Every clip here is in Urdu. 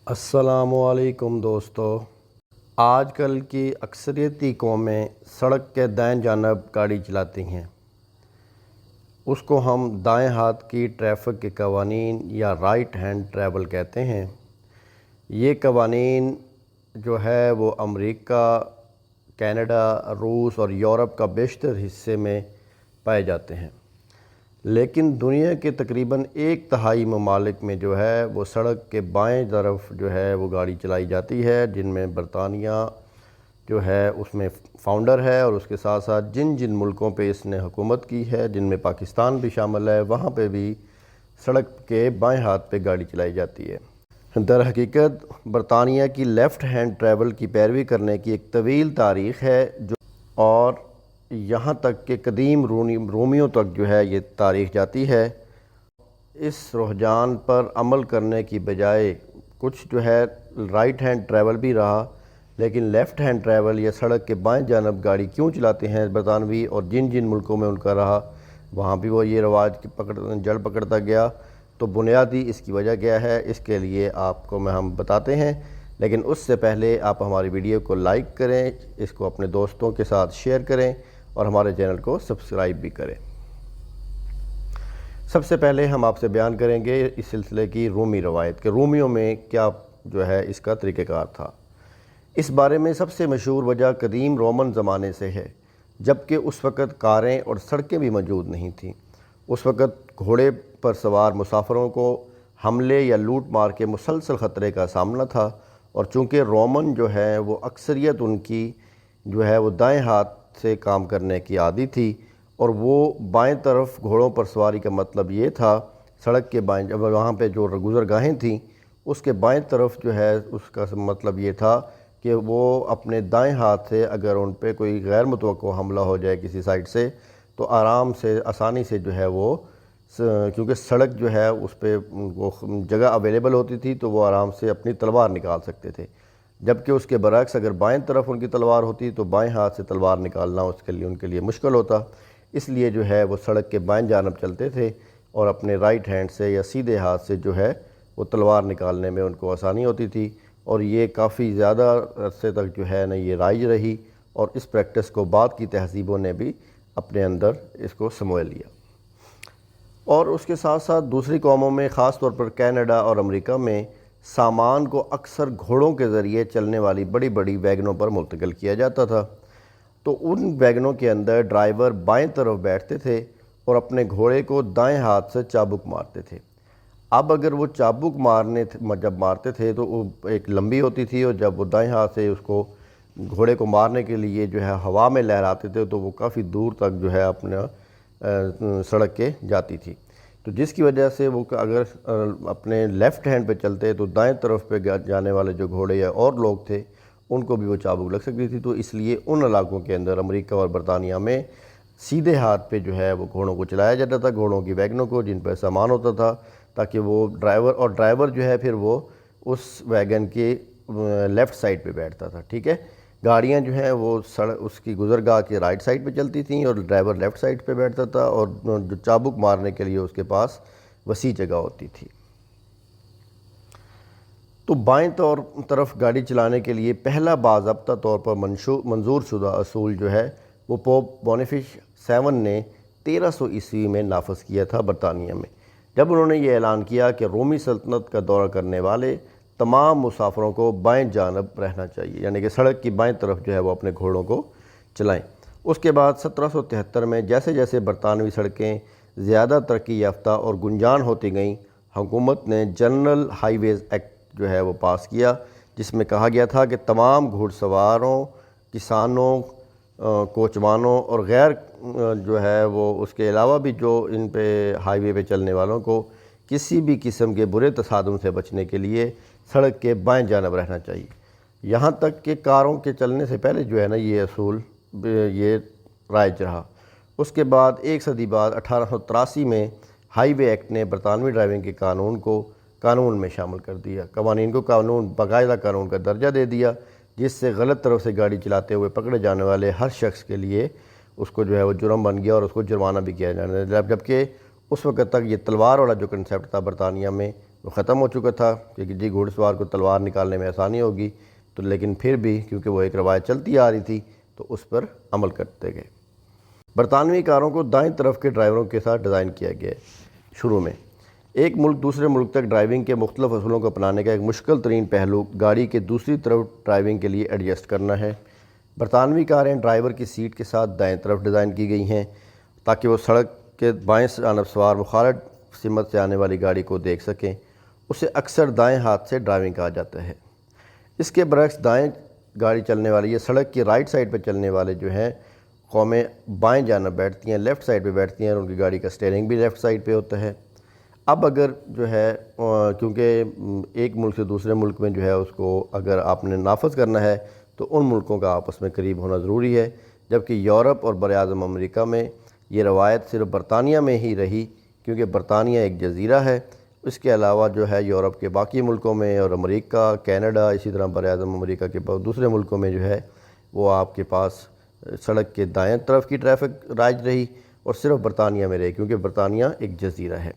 السلام علیکم دوستو۔ آج کل کی اکثریتی قومیں سڑک کے دائیں جانب گاڑی چلاتی ہیں۔ اس کو ہم دائیں ہاتھ کی ٹریفک کے قوانین یا رائٹ ہینڈ ٹریول کہتے ہیں۔ یہ قوانین جو ہے وہ امریکہ، کینیڈا، روس اور یورپ کا بیشتر حصے میں پائے جاتے ہیں، لیکن دنیا کے تقریباً 1/3 ممالک میں جو ہے وہ سڑک کے بائیں طرف جو ہے وہ گاڑی چلائی جاتی ہے، جن میں برطانیہ جو ہے اس میں فاؤنڈر ہے، اور اس کے ساتھ ساتھ جن جن ملکوں پہ اس نے حکومت کی ہے، جن میں پاکستان بھی شامل ہے، وہاں پہ بھی سڑک کے بائیں ہاتھ پہ گاڑی چلائی جاتی ہے۔ در حقیقت برطانیہ کی لیفٹ ہینڈ ٹریول کی پیروی کرنے کی ایک طویل تاریخ ہے، اور یہاں تک کہ قدیم رومیوں تک جو ہے یہ تاریخ جاتی ہے۔ اس رجحان پر عمل کرنے کی بجائے کچھ جو ہے رائٹ ہینڈ ٹریول بھی رہا، لیکن لیفٹ ہینڈ ٹریول یا سڑک کے بائیں جانب گاڑی کیوں چلاتے ہیں برطانوی، اور جن جن ملکوں میں ان کا رہا وہاں بھی وہ یہ رواج جڑ پکڑتا گیا۔ تو بنیادی اس کی وجہ کیا ہے، اس کے لیے آپ کو ہم بتاتے ہیں، لیکن اس سے پہلے آپ ہماری ویڈیو کو لائک کریں، اس کو اپنے دوستوں کے ساتھ شیئر کریں اور ہمارے چینل کو سبسکرائب بھی کریں۔ سب سے پہلے ہم آپ سے بیان کریں گے اس سلسلے کی رومی روایت کہ رومیوں میں کیا جو ہے اس کا طریقہ کار تھا۔ اس بارے میں سب سے مشہور وجہ قدیم رومن زمانے سے ہے، جبکہ اس وقت کاریں اور سڑکیں بھی موجود نہیں تھیں۔ اس وقت گھوڑے پر سوار مسافروں کو حملے یا لوٹ مار کے مسلسل خطرے کا سامنا تھا، اور چونکہ رومن جو ہے وہ اکثریت ان کی جو ہے وہ دائیں ہاتھ سے کام کرنے کی عادی تھی، اور وہ بائیں طرف گھوڑوں پر سواری کا مطلب یہ تھا، سڑک کے بائیں وہاں پہ جو گزرگاہیں تھیں اس کے بائیں طرف جو ہے اس کا مطلب یہ تھا کہ وہ اپنے دائیں ہاتھ سے اگر ان پہ کوئی غیر متوقع حملہ ہو جائے کسی سائڈ سے تو آرام سے آسانی سے جو ہے وہ کیونکہ سڑک جو ہے اس پہ وہ جگہ اویلیبل ہوتی تھی تو وہ آرام سے اپنی تلوار نکال سکتے تھے، جبکہ اس کے برعکس اگر بائیں طرف ان کی تلوار ہوتی تو بائیں ہاتھ سے تلوار نکالنا ان کے لیے مشکل ہوتا۔ اس لیے جو ہے وہ سڑک کے بائیں جانب چلتے تھے اور اپنے رائٹ ہینڈ سے یا سیدھے ہاتھ سے جو ہے وہ تلوار نکالنے میں ان کو آسانی ہوتی تھی، اور یہ کافی زیادہ عرصے تک جو ہے نا یہ رائج رہی، اور اس پریکٹس کو بعد کی تہذیبوں نے بھی اپنے اندر اس کو سموئے لیا۔ اور اس کے ساتھ ساتھ دوسری قوموں میں خاص طور پر کینیڈا اور امریکہ میں سامان کو اکثر گھوڑوں کے ذریعے چلنے والی بڑی بڑی ویگنوں پر منتقل کیا جاتا تھا، تو ان ویگنوں کے اندر ڈرائیور بائیں طرف بیٹھتے تھے اور اپنے گھوڑے کو دائیں ہاتھ سے چابک مارتے تھے۔ اب اگر وہ چابک جب مارتے تھے تو وہ ایک لمبی ہوتی تھی، اور جب وہ دائیں ہاتھ سے اس کو گھوڑے کو مارنے کے لیے جو ہے ہوا میں لہراتے تھے تو وہ کافی دور تک جو ہے اپنا سڑک کے جاتی تھی، تو جس کی وجہ سے وہ اگر اپنے لیفٹ ہینڈ پہ چلتے تو دائیں طرف پہ جانے والے جو گھوڑے یا اور لوگ تھے ان کو بھی وہ چابک لگ سکتی تھی، تو اس لیے ان علاقوں کے اندر امریکہ اور برطانیہ میں سیدھے ہاتھ پہ جو ہے وہ گھوڑوں کو چلایا جاتا تھا، گھوڑوں کی ویگنوں کو جن پہ سامان ہوتا تھا، تاکہ وہ ڈرائیور جو ہے پھر وہ اس ویگن کے لیفٹ سائڈ پہ بیٹھتا تھا۔ ٹھیک ہے، گاڑیاں جو ہیں وہ اس کی گزرگاہ کے رائٹ سائڈ پہ چلتی تھیں اور ڈرائیور لیفٹ سائڈ پہ بیٹھتا تھا، اور جو چابک مارنے کے لیے اس کے پاس وسیع جگہ ہوتی تھی۔ تو بائیں طرف گاڑی چلانے کے لیے پہلا باضابطہ طور پر منظور شدہ اصول جو ہے وہ پوپ بونیفیش 7 نے 1300 عیسوی میں نافذ کیا تھا برطانیہ میں، جب انہوں نے یہ اعلان کیا کہ رومی سلطنت کا دورہ کرنے والے تمام مسافروں کو بائیں جانب رہنا چاہیے، یعنی کہ سڑک کی بائیں طرف جو ہے وہ اپنے گھوڑوں کو چلائیں۔ اس کے بعد 1773 میں جیسے جیسے برطانوی سڑکیں زیادہ ترقی یافتہ اور گنجان ہوتی گئیں، حکومت نے جنرل ہائی ویز ایکٹ جو ہے وہ پاس کیا، جس میں کہا گیا تھا کہ تمام گھوڑ سواروں، کسانوں، کوچوانوں اور غیر جو ہے وہ اس کے علاوہ بھی جو ان پہ ہائی وے پہ چلنے والوں کو کسی بھی قسم کے برے تصادم سے بچنے کے لیے سڑک کے بائیں جانب رہنا چاہیے، یہاں تک کہ کاروں کے چلنے سے پہلے جو ہے نا یہ اصول یہ رائج رہا۔ اس کے بعد ایک صدی بعد 1883 میں ہائی وے ایکٹ نے برطانوی ڈرائیونگ کے قانون میں شامل کر دیا، قوانین کو باقاعدہ قانون کا درجہ دے دیا، جس سے غلط طرف سے گاڑی چلاتے ہوئے پکڑے جانے والے ہر شخص کے لیے اس کو جو ہے وہ جرم بن گیا اور اس کو جرمانہ بھی کیا جانا ہے، جبکہ اس وقت تک یہ تلوار والا جو کنسیپٹ تھا برطانیہ میں وہ ختم ہو چکا تھا کہ جی گھوڑ سوار کو تلوار نکالنے میں آسانی ہوگی، تو لیکن پھر بھی کیونکہ وہ ایک روایت چلتی آ رہی تھی تو اس پر عمل کرتے گئے۔ برطانوی کاروں کو دائیں طرف کے ڈرائیوروں کے ساتھ ڈیزائن کیا گیا ہے۔ شروع میں ایک ملک دوسرے ملک تک ڈرائیونگ کے مختلف اصولوں کو اپنانے کا ایک مشکل ترین پہلو گاڑی کے دوسری طرف ڈرائیونگ کے لیے ایڈجسٹ کرنا ہے۔ برطانوی کاریں ڈرائیور کی سیٹ کے ساتھ دائیں طرف ڈیزائن کی گئی ہیں تاکہ وہ سڑک کے بائیں جانب سوار مخالف سمت سے آنے والی گاڑی کو دیکھ سکیں۔ اسے اکثر دائیں ہاتھ سے ڈرائیونگ کہا جاتا ہے۔ اس کے برعکس دائیں گاڑی چلنے والی یا سڑک کی رائٹ سائڈ پہ چلنے والے جو ہیں قومیں بائیں جانب بیٹھتی ہیں، لیفٹ سائڈ پہ بیٹھتی ہیں، اور ان کی گاڑی کا اسٹیئرنگ بھی لیفٹ سائڈ پہ ہوتا ہے۔ اب اگر جو ہے کیونکہ ایک ملک سے دوسرے ملک میں جو ہے اس کو اگر آپ نے نافذ کرنا ہے تو ان ملکوں کا آپس میں قریب ہونا ضروری ہے، جبکہ یورپ اور براعظم امریکہ میں یہ روایت صرف برطانیہ میں ہی رہی، کیونکہ برطانیہ ایک جزیرہ ہے۔ اس کے علاوہ جو ہے یورپ کے باقی ملکوں میں اور امریکہ، کینیڈا، اسی طرح براعظم امریکہ کے دوسرے ملکوں میں جو ہے وہ آپ کے پاس سڑک کے دائیں طرف کی ٹریفک رائج رہی، اور صرف برطانیہ میں رہی کیونکہ برطانیہ ایک جزیرہ ہے۔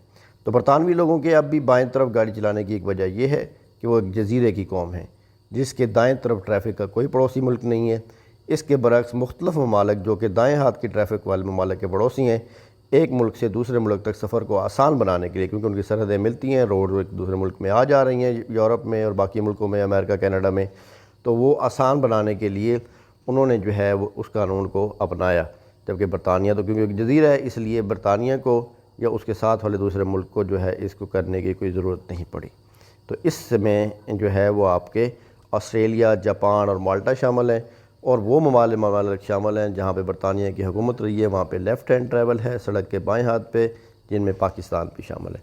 تو برطانوی لوگوں کے اب بھی بائیں طرف گاڑی چلانے کی ایک وجہ یہ ہے کہ وہ ایک جزیرے کی قوم ہے جس کے دائیں طرف ٹریفک کا کوئی پڑوسی ملک نہیں ہے۔ اس کے برعکس مختلف ممالک جو کہ دائیں ہاتھ کی ٹریفک والے ممالک کے پڑوسی ہیں، ایک ملک سے دوسرے ملک تک سفر کو آسان بنانے کے لیے، کیونکہ ان کی سرحدیں ملتی ہیں، روڈ ایک دوسرے ملک میں آ جا رہی ہیں، یورپ میں اور باقی ملکوں میں، امریکہ، کینیڈا میں، تو وہ آسان بنانے کے لیے انہوں نے جو ہے وہ اس قانون کو اپنایا۔ جبکہ برطانیہ تو کیونکہ ایک جزیرہ ہے، اس لیے برطانیہ کو یا اس کے ساتھ والے دوسرے ملک کو جو ہے اس کو کرنے کی کوئی ضرورت نہیں پڑی۔ تو اس میں جو ہے وہ آپ کے آسٹریلیا، جاپان اور مالٹا شامل ہیں، اور وہ ممالک شامل ہیں جہاں پہ برطانیہ کی حکومت رہی ہے، وہاں پہ لیفٹ ہینڈ ٹریول ہے سڑک کے بائیں ہاتھ پہ، جن میں پاکستان بھی شامل ہے۔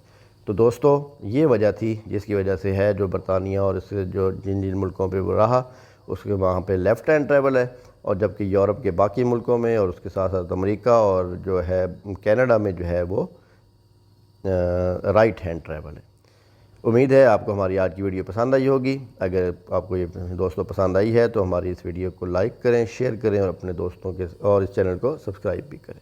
تو دوستو یہ وجہ تھی جس کی وجہ سے ہے جو برطانیہ اور اس سے جو جن ملکوں پہ وہ رہا اس کے وہاں پہ لیفٹ ہینڈ ٹریول ہے، اور جبکہ یورپ کے باقی ملکوں میں اور اس کے ساتھ ساتھ امریکہ اور جو ہے کینیڈا میں جو ہے وہ رائٹ ہینڈ ٹریول ہے۔ امید ہے آپ کو ہماری آج کی ویڈیو پسند آئی ہوگی۔ اگر آپ کو یہ دوستوں پسند آئی ہے تو ہماری اس ویڈیو کو لائک کریں، شیئر کریں، اور اپنے دوستوں کے اور اس چینل کو سبسکرائب بھی کریں۔